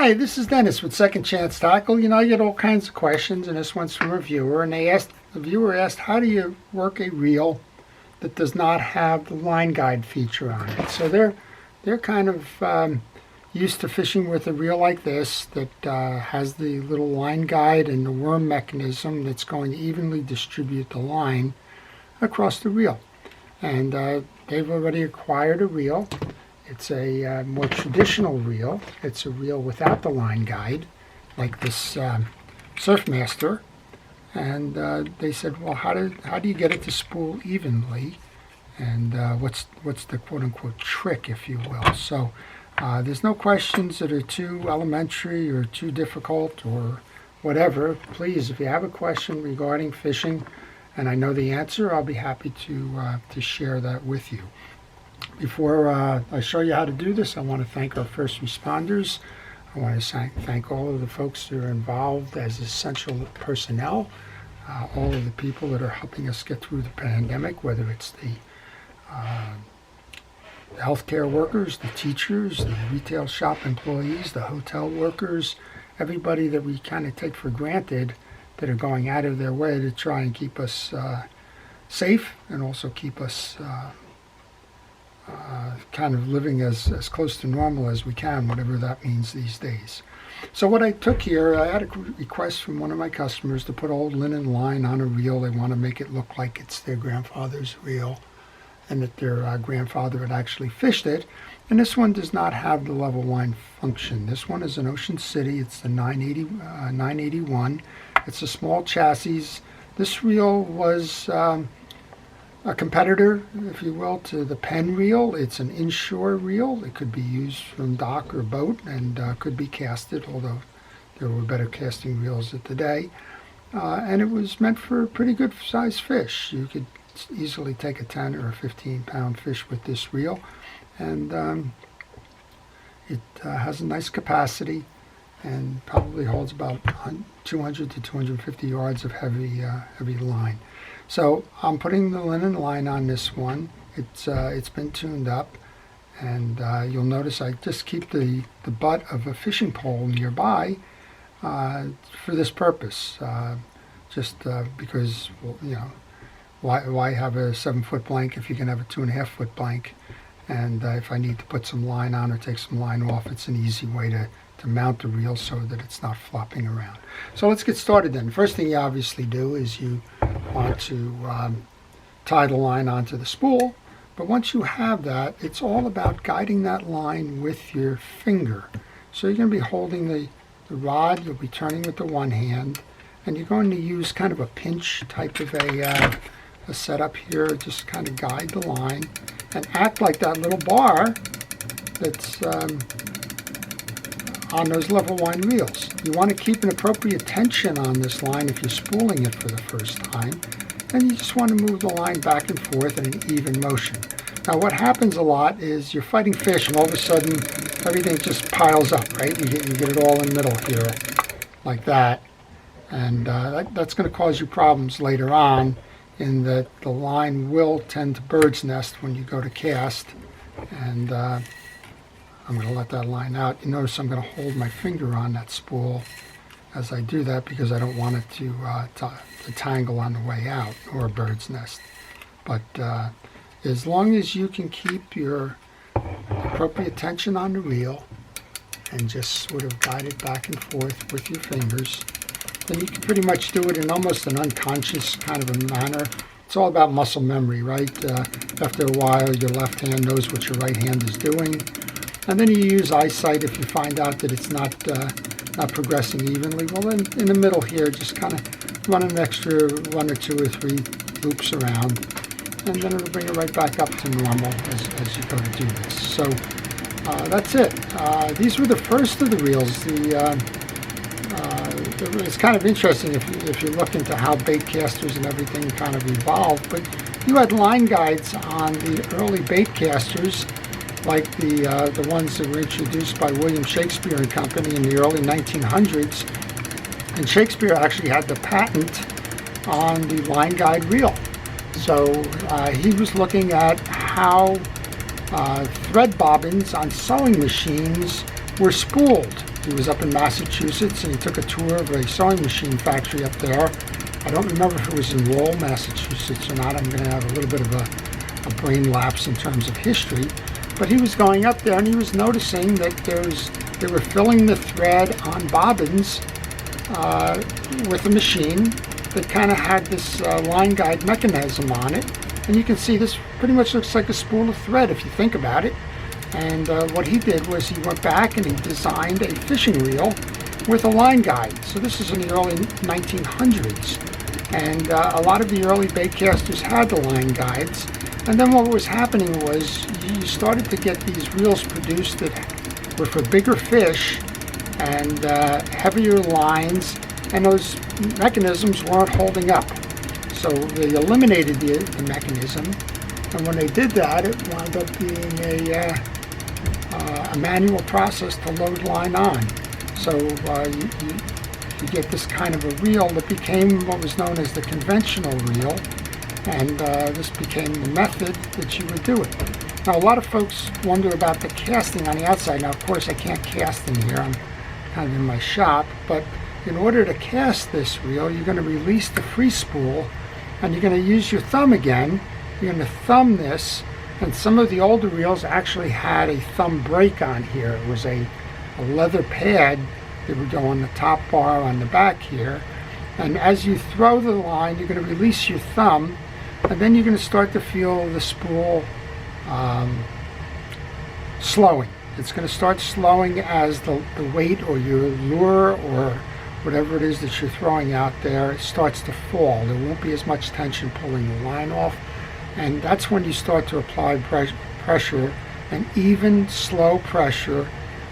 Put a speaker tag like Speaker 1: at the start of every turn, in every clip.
Speaker 1: Hi, this is Dennis with Second Chance Tackle. You know, I get all kinds of questions, and this one's from a viewer, and the viewer asked, how do you work a reel that does not have the line guide feature on it? So they're kind of used to fishing with a reel like this that has the little line guide and the worm mechanism that's going to evenly distribute the line across the reel. And they've already acquired a reel. It's a more traditional reel. It's a reel without the line guide, like this Surfmaster. And they said, well, how do you get it to spool evenly? And what's the quote-unquote trick, if you will? So there's no questions that are too elementary or too difficult or whatever. Please, if you have a question regarding fishing and I know the answer, I'll be happy to share that with you. Before I show you how to do this, I want to thank our first responders. I want to thank all of the folks that are involved as essential personnel, all of the people that are helping us get through the pandemic, whether it's the healthcare workers, the teachers, the retail shop employees, the hotel workers, everybody that we kind of take for granted that are going out of their way to try and keep us safe and also keep us kind of living as close to normal as we can, whatever that means these days. So what I took here, I had a request from one of my customers to put old linen line on a reel. They want to make it look like it's their grandfather's reel and that their grandfather had actually fished it. And this one does not have the level line function. This one is an Ocean City. It's the 981. It's a small chassis. This reel was a competitor, if you will, to the Penn reel. It's an inshore reel. It could be used from dock or boat and could be casted, although there were better casting reels of the day. And it was meant for a pretty good size fish. You could easily take a 10 or a 15-pound fish with this reel. And it has a nice capacity and probably holds about 200 to 250 yards of heavy line. So I'm putting the linen line on this one. It's been tuned up, and you'll notice I just keep the butt of a fishing pole nearby for this purpose. Because, well, you know, why have a 7-foot blank if you can have a 2.5-foot blank? And if I need to put some line on or take some line off, it's an easy way to mount the reel so that it's not flopping around. So let's get started then. First thing you obviously do is you want to tie the line onto the spool. But once you have that, it's all about guiding that line with your finger. So you're going to be holding the rod, you'll be turning with the one hand, and you're going to use kind of a pinch type of a setup here, just kind of guide the line and act like that little bar that's on those level line reels. You want to keep an appropriate tension on this line if you're spooling it for the first time, and you just want to move the line back and forth in an even motion. Now what happens a lot is you're fighting fish and all of a sudden everything just piles up, right? You get it all in the middle here, like that. And that's going to cause you problems later on in that the line will tend to bird's nest when you go to cast. And I'm going to let that line out. You notice I'm going to hold my finger on that spool as I do that because I don't want it to tangle on the way out or a bird's nest. But as long as you can keep your appropriate tension on the reel and just sort of guide it back and forth with your fingers, then you can pretty much do it in almost an unconscious kind of a manner. It's all about muscle memory, right? After a while, your left hand knows what your right hand is doing. And then you use eyesight if you find out that it's not progressing evenly. Well, then in the middle here, just kind of run an extra 1 or 2 or 3 loops around, and then it'll bring it right back up to normal as you go to do this. So that's it. These were the first of the reels. It's kind of interesting if you look into how bait casters and everything kind of evolved, but you had line guides on the early bait casters, like the ones that were introduced by William Shakespeare and Company in the early 1900s. And Shakespeare actually had the patent on the line guide reel. So he was looking at how thread bobbins on sewing machines were spooled. He was up in Massachusetts and he took a tour of a sewing machine factory up there. I don't remember if it was in Lowell, Massachusetts or not. I'm going to have a little bit of a brain lapse in terms of history. But he was going up there and he was noticing that they were filling the thread on bobbins with a machine that kind of had this line guide mechanism on it. And you can see this pretty much looks like a spool of thread if you think about it. And what he did was he went back and he designed a fishing reel with a line guide. So this is in the early 1900s. And a lot of the early baitcasters had the line guides. And then what was happening was you started to get these reels produced that were for bigger fish and heavier lines, and those mechanisms weren't holding up. So they eliminated the mechanism, and when they did that, it wound up being a manual process to load line on. So you get this kind of a reel that became what was known as the conventional reel, and this became the method that you would do it. Now a lot of folks wonder about the casting on the outside. Now of course I can't cast in here, I'm kind of in my shop, but in order to cast this reel you're going to release the free spool and you're going to use your thumb again. You're going to thumb this, and some of the older reels actually had a thumb brake on here. It was a leather pad that would go on the top bar on the back here, and as you throw the line you're going to release your thumb, and then you're going to start to feel the spool slowing. It's going to start slowing as the weight or your lure or whatever it is that you're throwing out there, it starts to fall. There won't be as much tension pulling the line off, and that's when you start to apply pressure, an even slow pressure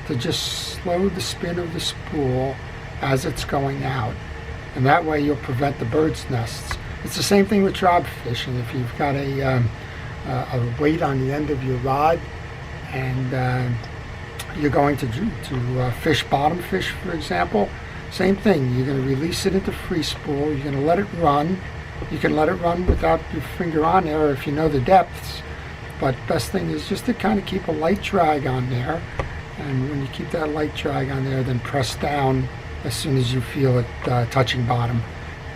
Speaker 1: to just slow the spin of the spool as it's going out, and that way you'll prevent the bird's nests. It's the same thing with drop fishing. If you've got a weight on the end of your rod and you're going to fish bottom fish, for example, same thing. You're going to release it into free spool. You're going to let it run. You can let it run without your finger on there if you know the depths, but best thing is just to kind of keep a light drag on there, and when you keep that light drag on there, then press down as soon as you feel it touching bottom,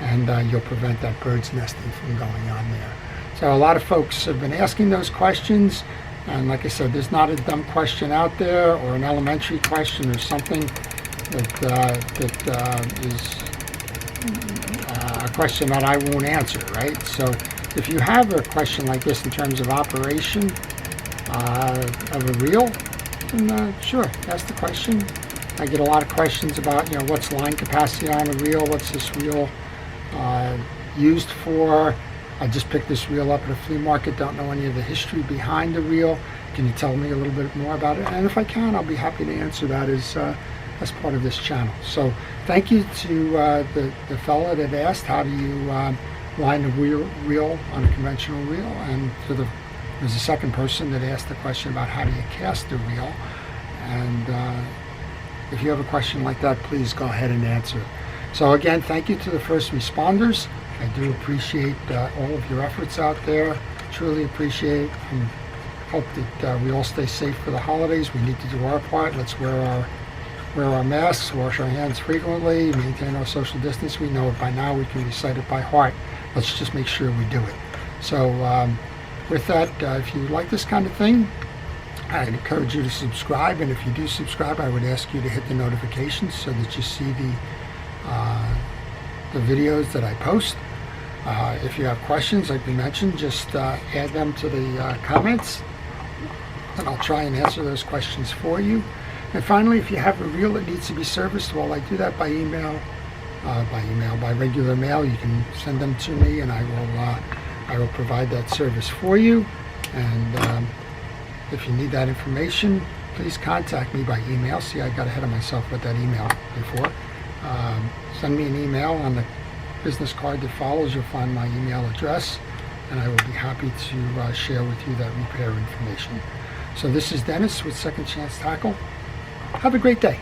Speaker 1: and you'll prevent that bird's nesting from going on there. So a lot of folks have been asking those questions, and like I said, there's not a dumb question out there or an elementary question or something that is a question that I won't answer, right? So if you have a question like this in terms of operation of a reel, then sure, ask the question. I get a lot of questions about, what's line capacity on a reel, what's this reel used for? I just picked this reel up at a flea market, don't know any of the history behind the reel. Can you tell me a little bit more about it? And if I can, I'll be happy to answer that as part of this channel. So thank you to the fella that asked how do you line a reel on a conventional reel, and there's a second person that asked the question about how do you cast a reel. And if you have a question like that, please go ahead and answer. So again, thank you to the first responders. I do appreciate all of your efforts out there. Truly appreciate it, and hope that we all stay safe for the holidays. We need to do our part. Let's wear our masks, wash our hands frequently, maintain our social distance. We know it by now. We can recite it by heart. Let's just make sure we do it. So with that, if you like this kind of thing, I'd encourage you to subscribe, and if you do subscribe, I would ask you to hit the notifications so that you see the videos that I post. If you have questions, like we mentioned, just add them to the comments, and I'll try and answer those questions for you. And finally, if you have a reel that needs to be serviced, well, I do that by regular mail. You can send them to me, and I will provide that service for you. And if you need that information, please contact me by email. See, I got ahead of myself with that email before. Send me an email. On the business card that follows, you'll find my email address, and I will be happy to share with you that repair information. So this is Dennis with Second Chance Tackle. Have a great day.